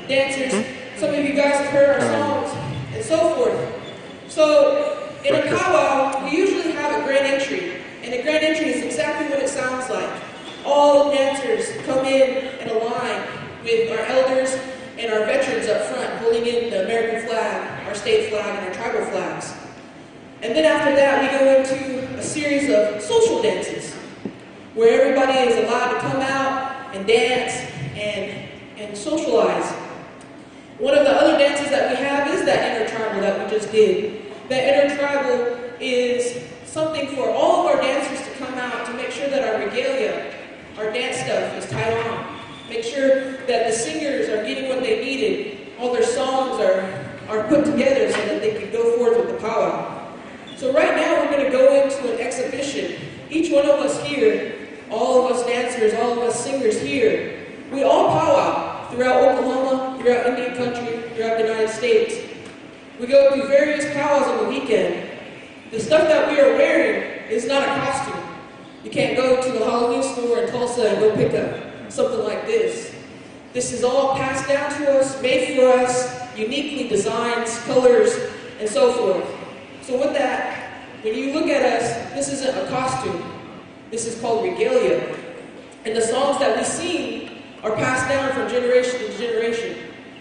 dancers. Some of you guys have heard our songs and so forth. So in a powwow, we usually have a grand entry. And a grand entry is exactly what it sounds like. All the dancers come in a line with our elders and our veterans up front, holding in the American flag, our state flag, and our tribal flags. And then after that, we go into a series of social dances, where everybody is allowed to come out and dance and socialize. One of the other dances that we have is that intertribal that we just did. That intertribal is something for all of our dancers to come out to make sure that our regalia, our dance stuff is tied on. Make sure that the singers are getting what they needed. All their songs are put together so that they can go forth with the powwow. So right now we're going to go into an exhibition. Each one of us here, all of us dancers, all of us singers here, we all powwow throughout Oklahoma, throughout Indian country, throughout the United States. We go through various powwows on the weekend. The stuff that we are wearing is not a costume. You can't go to the Halloween store in Tulsa and go pick up something like this. This is all passed down to us, made for us, uniquely designed, colors, and so forth. So with that, when you look at us, this isn't a costume. This is called regalia. And the songs that we sing are passed down from generation to generation.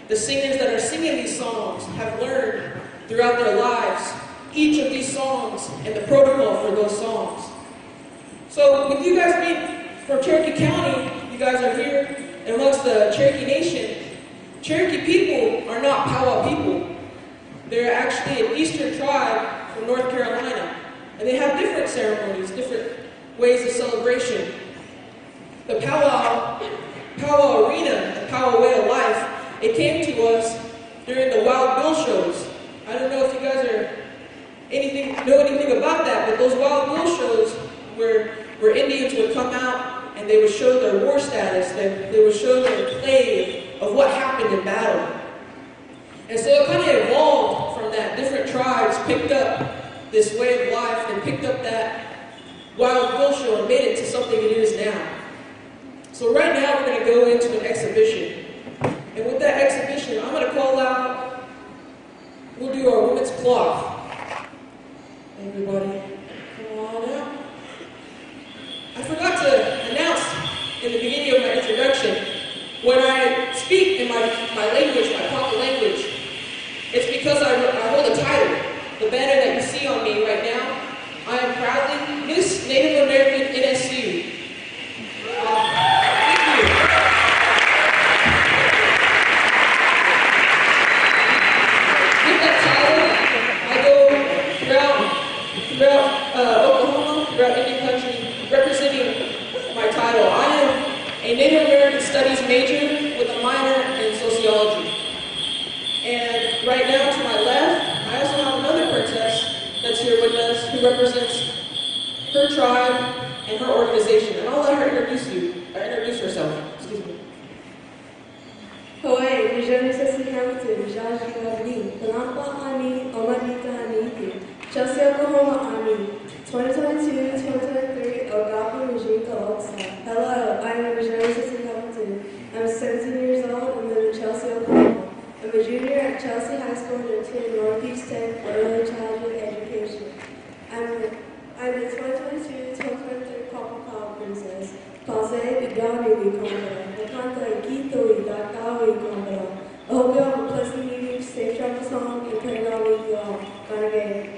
The singers that are singing these songs have learned throughout their lives each of these songs and the protocol for those songs. So with you guys being from Cherokee County, you guys are here amongst the Cherokee Nation. Cherokee people are not powwow people. They're actually an eastern tribe from North Carolina. And they have different ceremonies, different ways of celebration. The powwow arena, the powwow way of life, it came to us during the Wild Bill shows. I don't know if you guys know anything about that, but those Wild Bill shows where Indians would come out and they would show their war status, they would show their play of what happened in battle. And so it kind of evolved from that. Different tribes picked up this way of life and picked up that Wild Bill show and made it to something it is now. So right now we're going to go into an exhibition. And with that exhibition, I'm going to call out, we'll do our women's cloth. Everybody, come on out. I forgot to announce in the beginning of my introduction, when I speak in my language, my proper language, it's because I hold a title. The banner that you see on me right now, I am proudly Miss Native American NSU. Thank you. With that title, I go throughout Oklahoma, throughout Indian country, representing my title. I am a Native American Studies major with a minor in sociology. And right now, to my left, I also have another princess that's here with us who represents her tribe and her organization. And I'll let her introduce herself. Excuse me. Hoy, Vijay Sassi Hamilton, Jaji Gavni, Lampa Ani, Omadita Aniti, Chelsea, Oklahoma Ani, 2022-2023 Ogapa Majika Oksa. Hello, I am Vijay Sassi Hamilton. I'm 17 years old and live in Chelsea, Oklahoma. I'm a junior at Chelsea High School and attend Northeast Tech for early childhood education. I'm the 2022-2023 Papa Power Princess. Pase Bidani Kombara, Nakanta Gito Dakawi Kombara. I hope you have a pleasant evening, safe travels home, and pray God with you all. Ganage.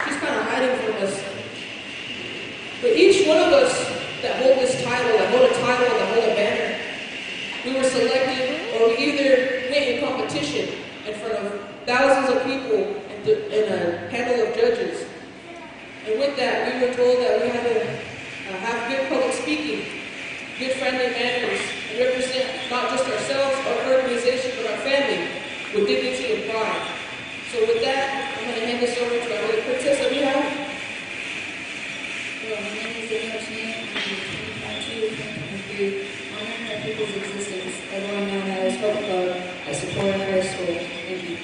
She's kind of hiding from us. But each one of us that hold this title, that hold a title, that hold a banner, we were selected, or we either went in competition in front of thousands of people and a panel of judges. And with that, we were told that we had to have good public speaking, good friendly manners, and represent not just ourselves, our organization, but our family with dignity and pride. So with that, I'm going to hand this over to our other princess that we have. Hello, my name is Danielle Chan. I'm 2022-2023 honoring our people's existence, everyone known as Hope Club at Sequoia High School. Thank you.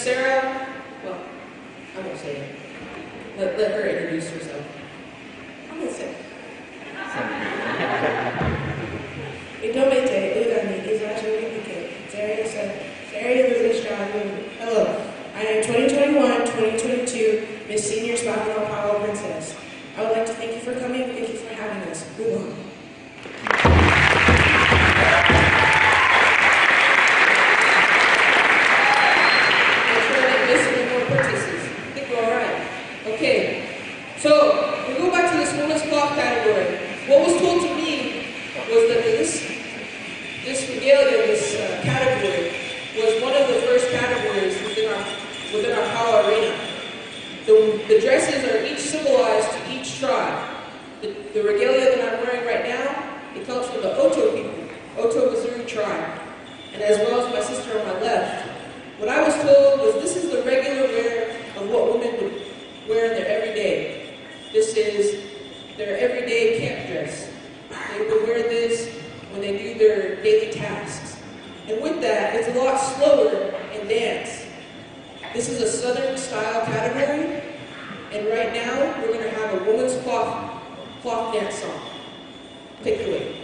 Sarah, well, I won't say it. Let her introduce herself. I'm going to say it. Hello, I am 2021-2022 Miss Senior Spotlight Powell Princess. I would like to thank you for coming. Thank you for having us. Good luck. Okay, so we go back to this women's cloth category. What was told to me was that this regalia, this category, was one of the first categories within our Powwow arena. The dresses are each symbolized to each tribe. The regalia that I'm wearing right now, it comes from the Oto people, Oto Missouri tribe, and as well as my sister on my left. What I was told was this is the regular wear of what women would wear in their everyday. This is their everyday camp dress. They would wear this when they do their daily tasks. And with that, it's a lot slower in dance. This is a Southern style category, and right now we're going to have a woman's cloth dance song. Take it away.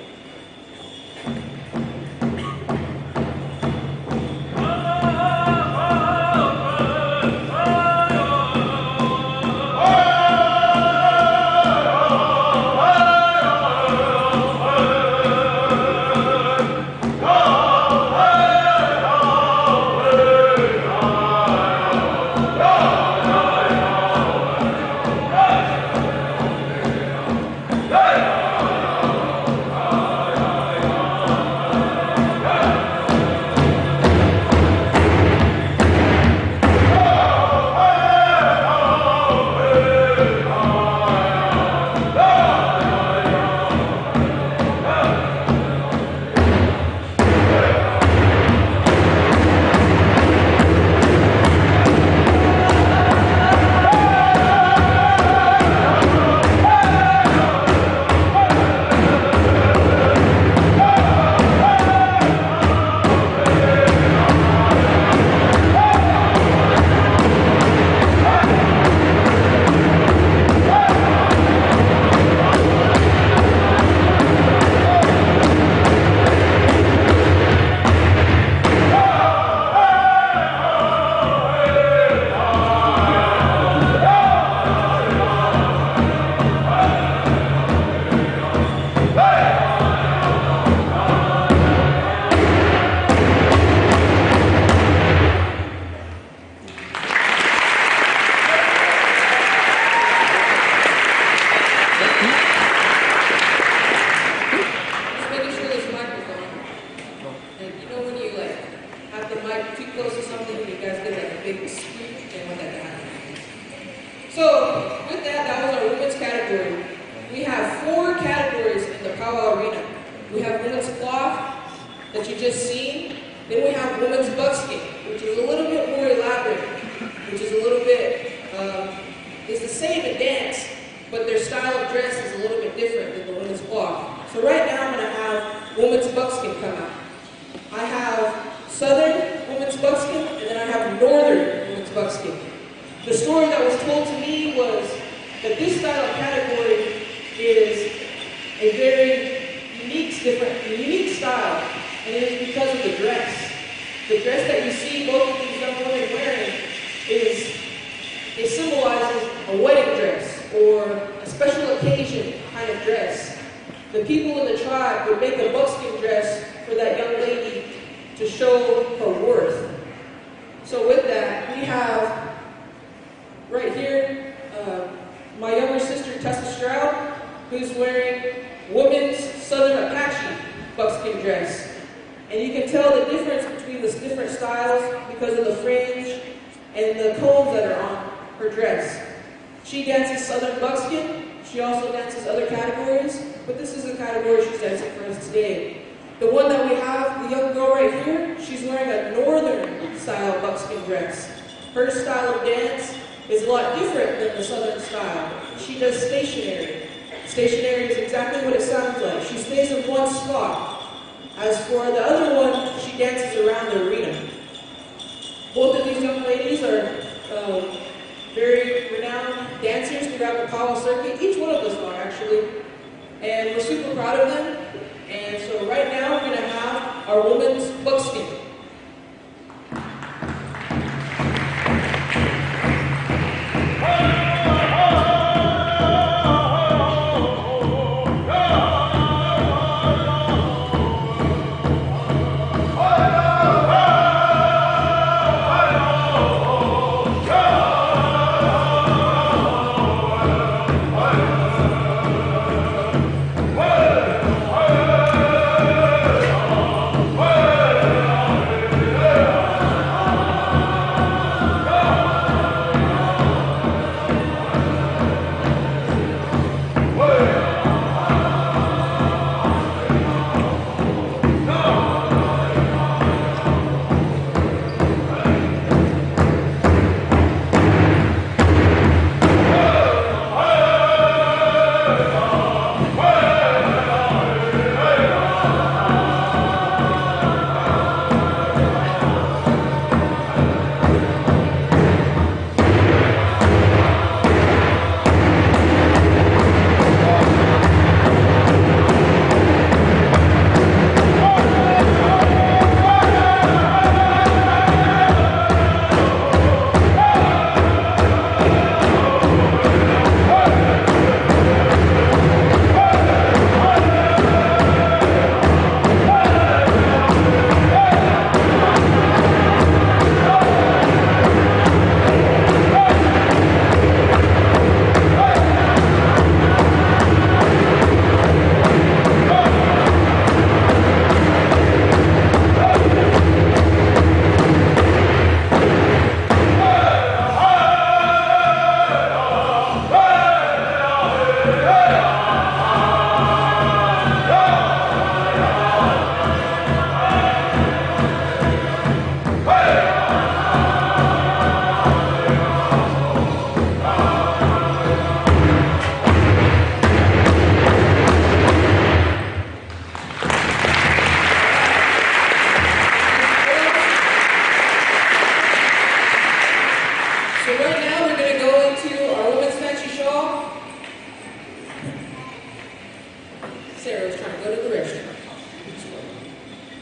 So, with that, that was our women's category. We have 4 categories in the Powwow Arena. We have women's cloth that you just seen. Then we have women's buckskin, which is a little bit more elaborate, which is a little bit, it's the same in dance, but their style of dress is a little bit different than the women's cloth. So right now I'm going to have women's buckskin come out. I have southern women's buckskin, and then I have northern women's buckskin. The story that was told to me was that this style of category is a very unique style, and it is because of the dress. The dress that you see both of these young women wearing it symbolizes a wedding dress or a special occasion kind of dress. The people in the tribe would make a buckskin dress for that young lady to show her worth. So with that, we have right here my younger sister Tessa Stroud, who's wearing women's Southern Apache buckskin dress. And you can tell the difference between the different styles because of the fringe and the combs that are on her dress. She dances Southern buckskin. She also dances other categories, but this is the category she's dancing for us today. The one that we have, the young girl right here, she's wearing a northern style buckskin dress. Her style of dance is a lot different than the Southern style. She does stationary. Stationary is exactly what it sounds like. She stays in one spot. As for the other one, she dances around the arena. Both of these young ladies are very renowned dancers throughout the Powell circuit. Each one of us are, actually. And we're super proud of them. And so right now we're going to have our women's buckskin.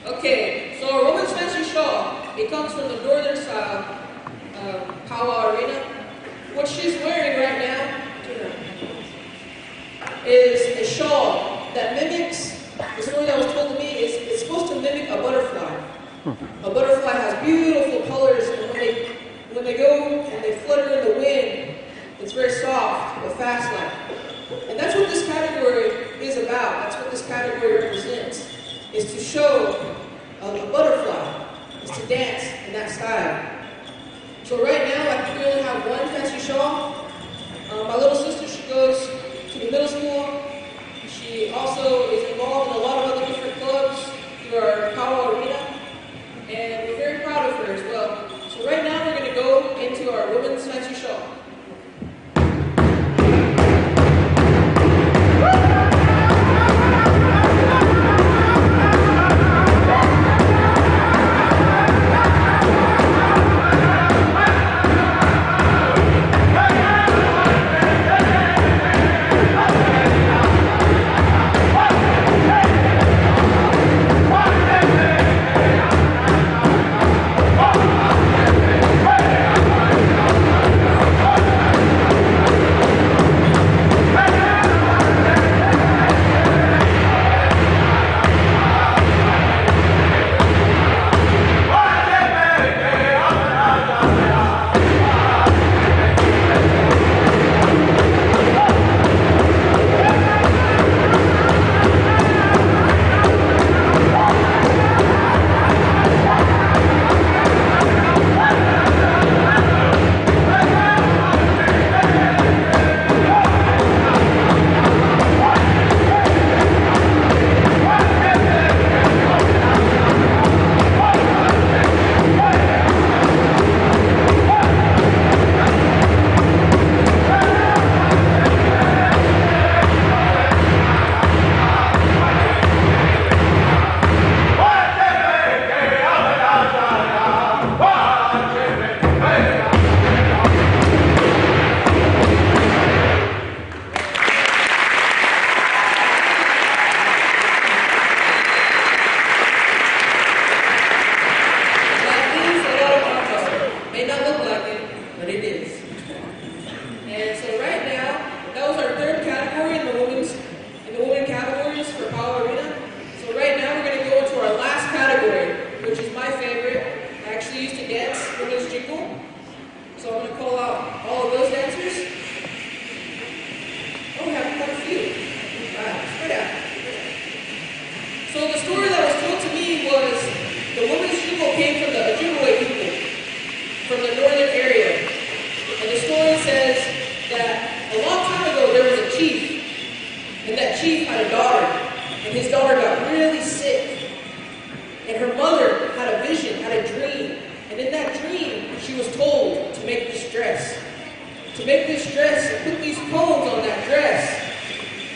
Okay, so our women's fancy shawl, it comes from the northern side of Powwow Arena. What she's wearing right now is a shawl that mimics, the story that was told to me is it's supposed to mimic a butterfly. A butterfly has beautiful colors, and when they go and they flutter in the wind, it's very soft but fast-like. And that's what this category is about. That's what this category represents, is to show a butterfly, is to dance in that style. So right now, we only have one fancy shawl. My little sister, she goes to the middle school. She also is involved in a lot of other different clubs through our Powwow Arena. And we're very proud of her as well. So right now, we're going to go into our women's fancy shawl. but it is. And so right now, that was our third category in the women categories for Powell Arena. So right now we're going to go into our last category, which is my favorite. I actually used to dance women's jingle. So I'm going to call out all of those dancers. Oh, we have quite a few. Wow, spread out. So the story that was told to me was the women's jingle came from the Ojibwe people, from the northern area. And the story says that a long time ago there was a chief, and that chief had a daughter, and his daughter got really sick. And her mother had a vision, had a dream, and in that dream she was told to make this dress. To make this dress and put these poems on that dress.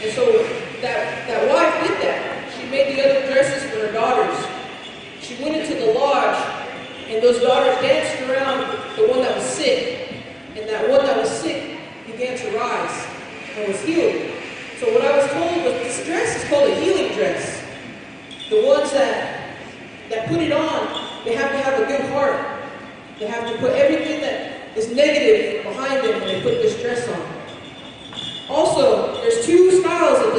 And so that wife did that. She made the other dresses for her daughters. She went into the lodge, and those daughters danced around the one that was sick. And that one that was sick began to rise and was healed. So what I was told was this dress is called a healing dress. The ones that put it on, they have to have a good heart. They have to put everything that is negative behind them when they put this dress on. Also, there's two styles of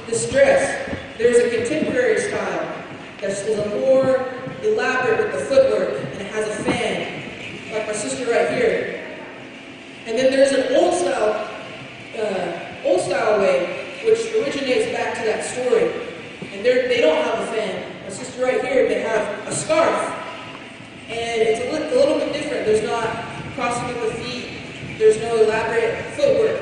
this dress. There's a contemporary style that's a more elaborate with the footwork, and it has a fan, like my sister right here. And then there's an old style way, which originates back to that story. And they don't have a fan. My sister right here, they have a scarf. And it's a little bit different. There's not crossing of the feet. There's no elaborate footwork.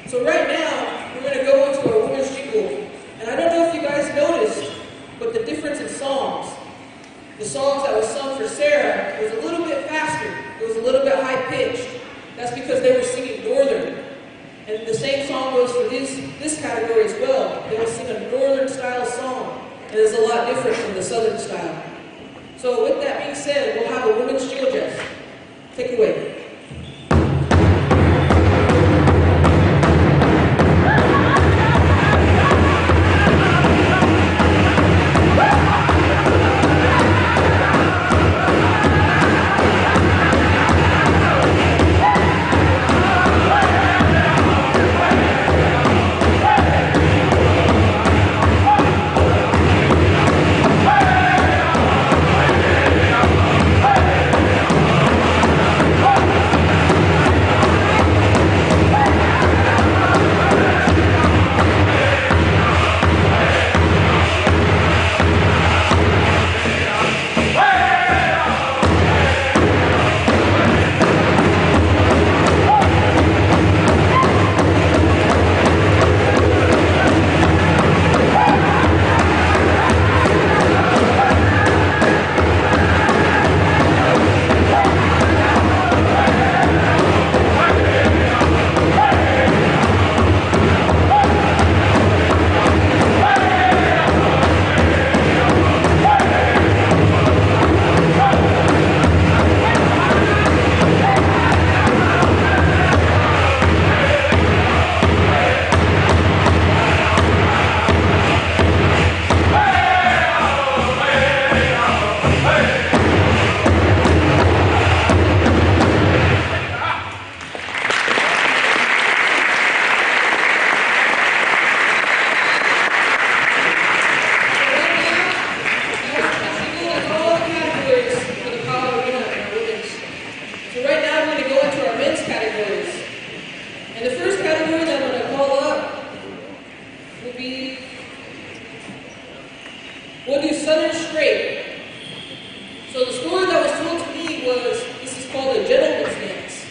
So right now, we're going to go into our women's jingle. And I don't know if you guys noticed, but the difference in songs. The songs that was sung for Sarah was a little bit faster. It was a little bit high-pitched. That's because they were singing Northern. And the same song goes for this category as well. They will sing a Northern style song. And it's a lot different from the Southern style. So with that being said, we'll have a women's jingle dress. Take it away. We'll do Southern Straight. So the story that was told to me was, this is called a gentleman's dance.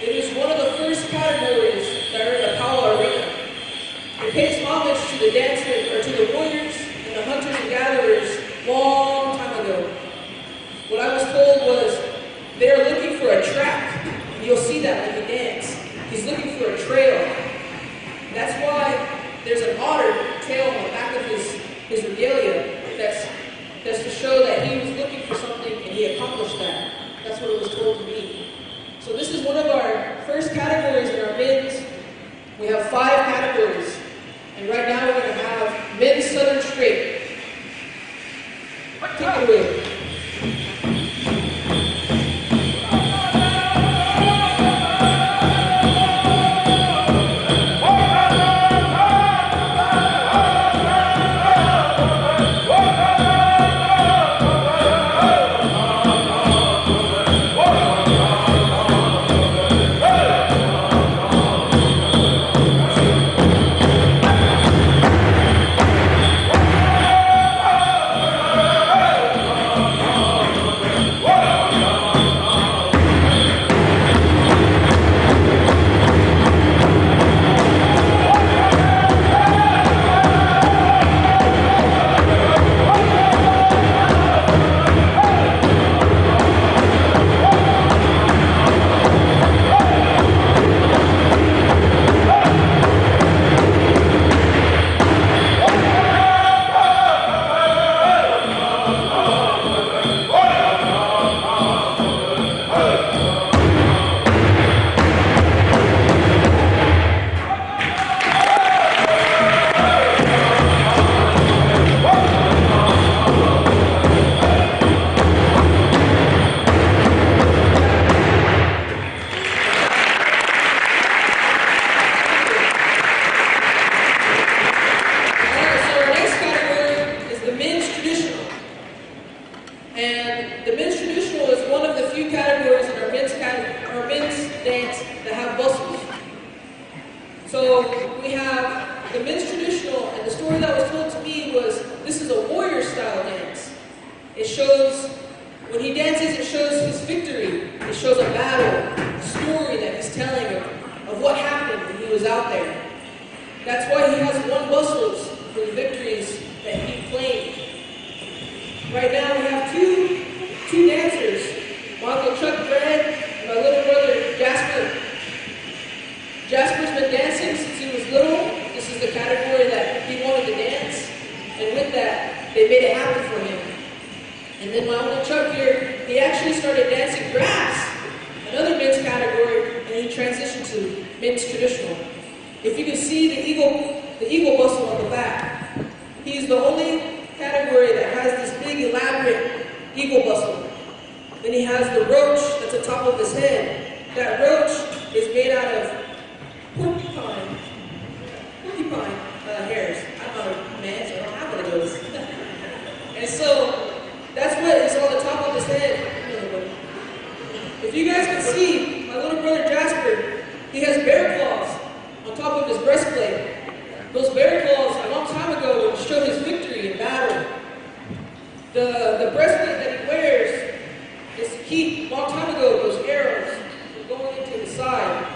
It is one of the first categories that are in the Powell Arena. It pays homage to the dancers, or to the warriors and the hunters and gatherers long time ago. What I was told was, they're looking for a track. You'll see that when he dance. He's looking for a trail. That's why there's an otter tail on the back of his regalia. That's to show that he was looking for something and he accomplished that. That's what it was told to me. So this is one of our first categories in our men's. We have 5 categories. And right now we're going to have men's Southern Straight. Take it away. So we have the men's traditional, and the story that was told to me was this is a warrior style dance. It shows, when he dances, it shows his victory. It shows a battle, a story that he's telling of what happened when he was out there. That's why he has won bustles for the victories that he claimed. Right now we have two dancers, my Uncle Chuck Brad and my little brother Jasper. Jasper's been dancing since he was little. This is the category that he wanted to dance, and with that, they made it happen for him. And then my Uncle Chuck here, he actually started dancing grass, another men's category, and he transitioned to men's traditional. If you can see the eagle bustle on the back, he's the only category that has this big elaborate eagle bustle. Then he has the roach that's on top of his head. That roach is made out of porcupine hairs. I'm not a man, so I don't have one of those. And so that's what is on the top of his head. If you guys can see, my little brother Jasper, he has bear claws on top of his breastplate. Those bear claws, a long time ago, would show his victory in battle. The breastplate that he wears is to keep, a long time ago, those arrows from going into his side.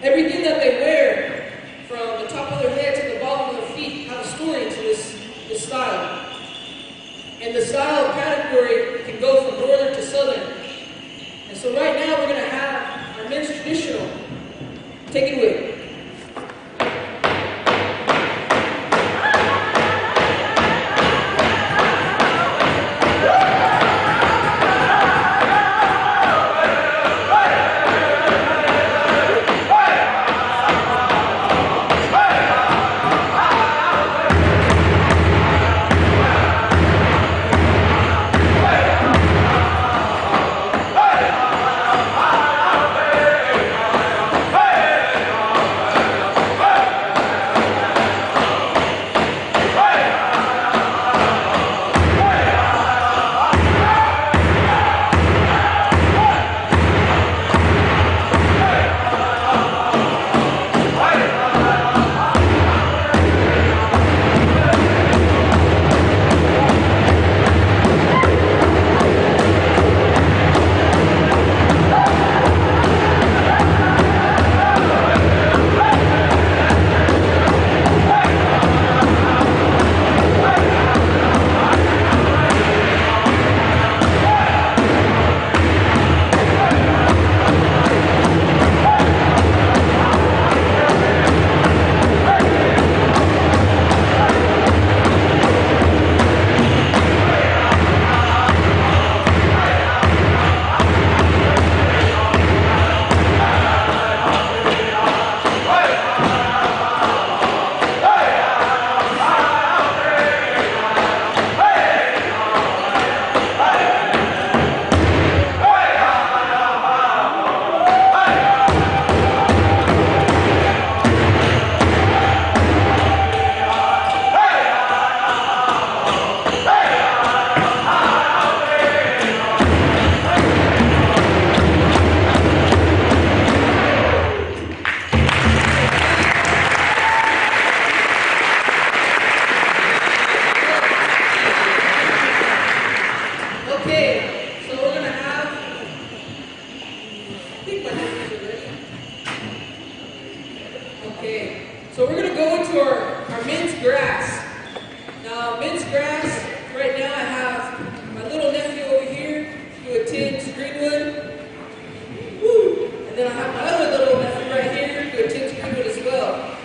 Everything that they wear, from the top of their head to the bottom of their feet, have a story to this style. And the style category can go from northern to southern. And so right now we're going to have our men's traditional. Take it away. So we're going to go into our men's grass. Now, men's grass, right now I have my little nephew over here who attends Greenwood. Woo! And then I have my other little nephew right here who attends Greenwood as well.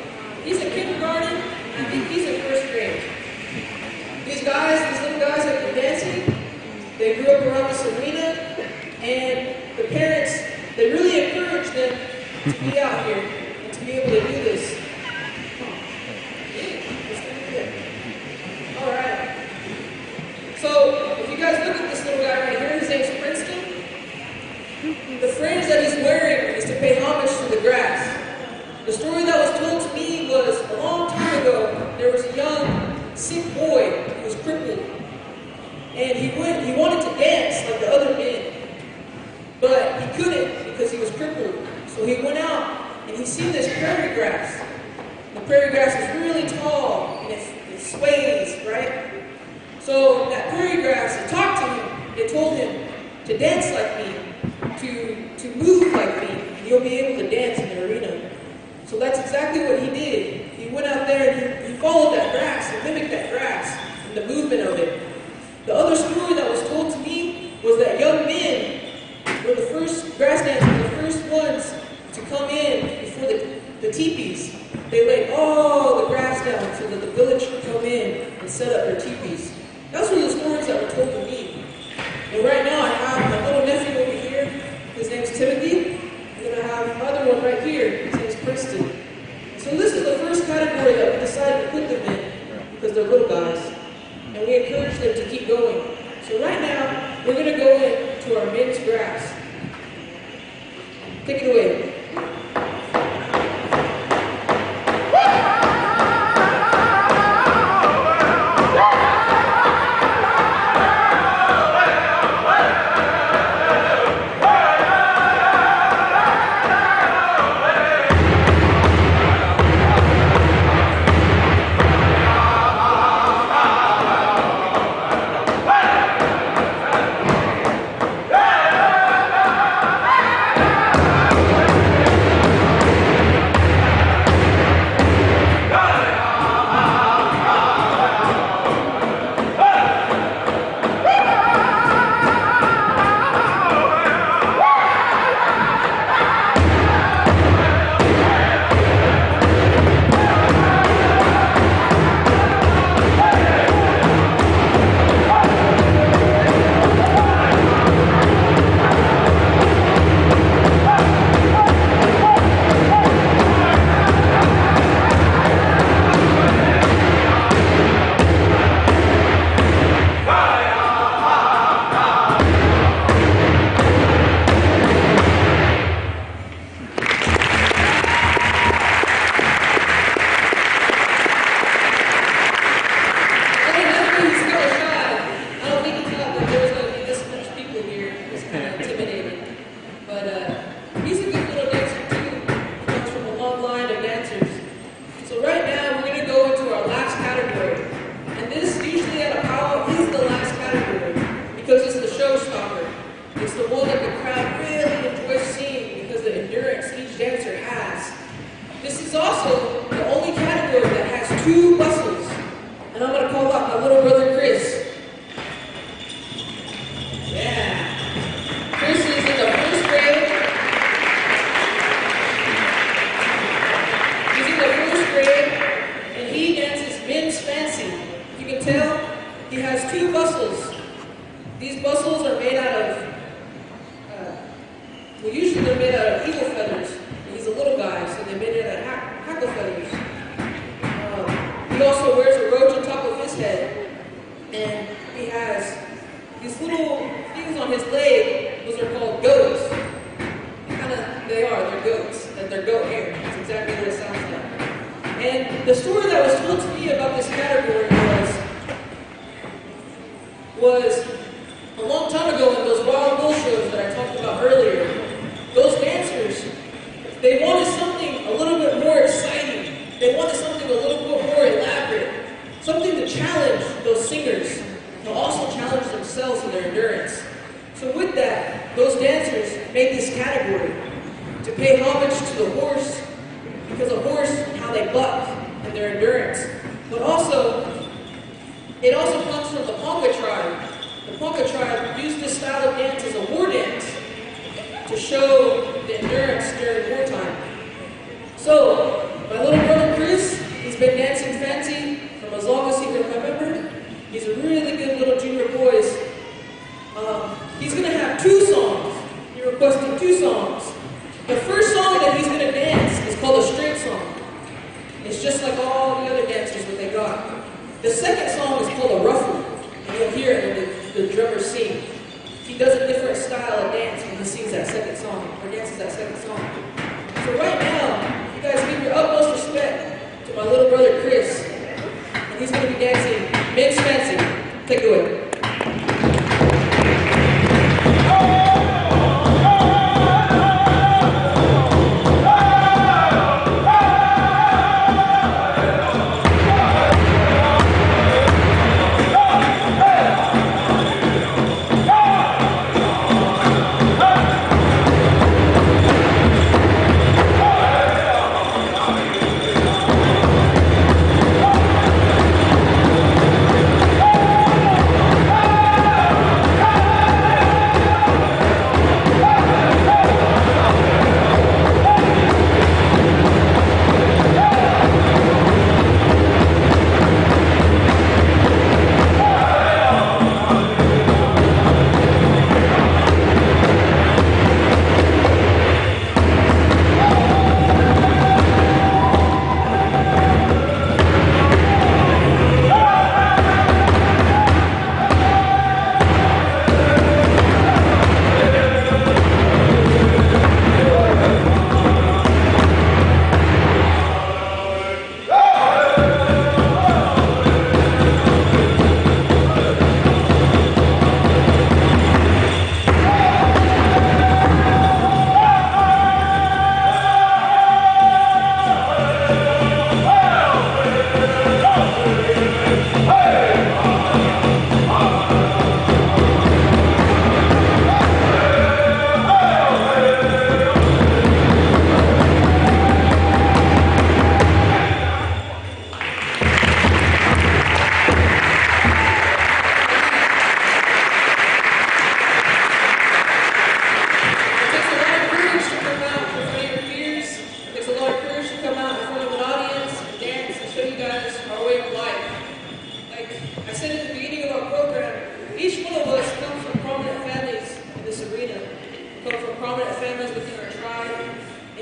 He's in kindergarten, and I think he's in first grade. These little guys have been dancing. They grew up around this arena, and the parents, they really encourage them to be out here and to be able to do this. All right. So, if you guys look at this little guy right here, his name's Princeton. The fringe that he's wearing is to pay homage to the grass. The story that was told to me was a long time ago, there was a young, sick boy who was crippled. And he wanted to dance like the other men, but he couldn't because he was crippled. So he went out and he seen this prairie grass. the prairie grass is really tall and it sways, right? So that prairie grass, it talked to him, it told him to dance like me, to move like me, and you'll be able to dance in the arena. So that's exactly what he did. He went out there and he followed that grass and mimicked that grass and the movement of it. The other story that was told to me was that young men were the first grass dancers, the first ones to come in before the teepees. They laid all the grass down so that the village could come in and set up their teepees. That's one of the stories that were told to me. And right now I have my little nephew over here. His name's Timothy. And then I have my other one right here. His name's Princeton. So this is the first category that we decided to put them in because they're little guys. And we encourage them to keep going. So right now, we're going to go into our men's grass. Take it away.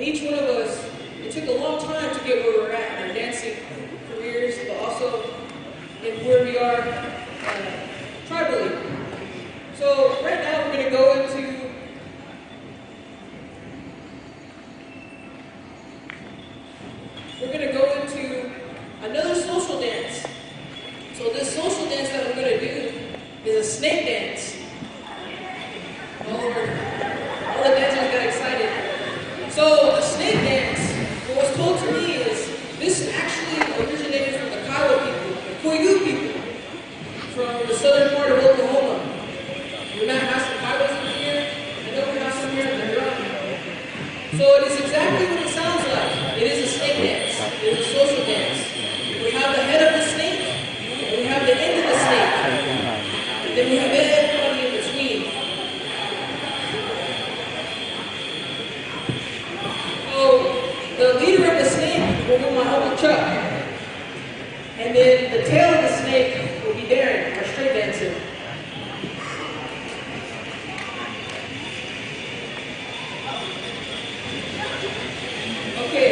each one of us, it took a long time to get where we're at in our dancing careers, but also in where we are tribally. So right now we're going to go into another social dance. So this social dance that we're going to do is a snake dance. All the dancers got excited. So the snake dance, what was told to me is this actually originated from the Kiowa people, the Koigu people, from the southern part of Oklahoma. We might have some Kiowas in here. I know we have some here in the drum. So it is exactly what it sounds like. It is a snake dance. It is a social dance. We have the head of the snake, and we have the end of the snake, and then we have everybody in between. So the leader of the snake will be my Uncle Chuck, and then the tail of the snake will be Darren, our straight dancer. Okay,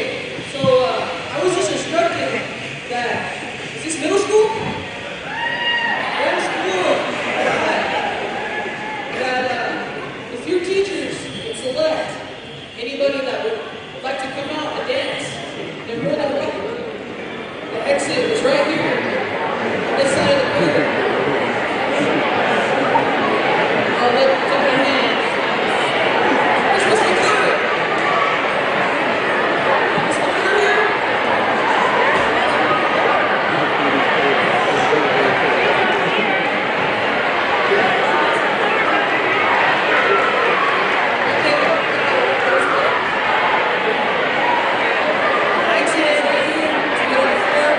so I was just instructed that, is this middle school? Middle school. That if your teachers would select anybody that would like to come out and dance, they're more than welcome. The exit is right here, on this side of the building. I'll let you take my hand. This must be clear. Must be clear here. Exit is right here. To get on the floor.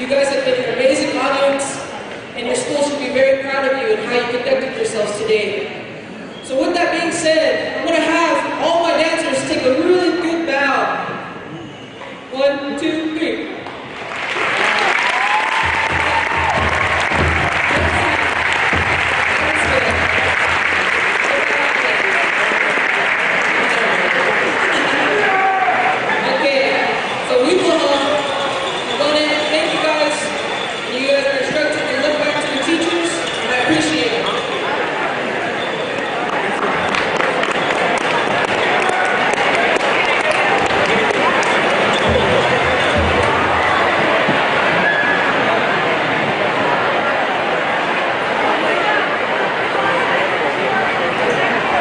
You guys have been an amazing audience, and your school should be very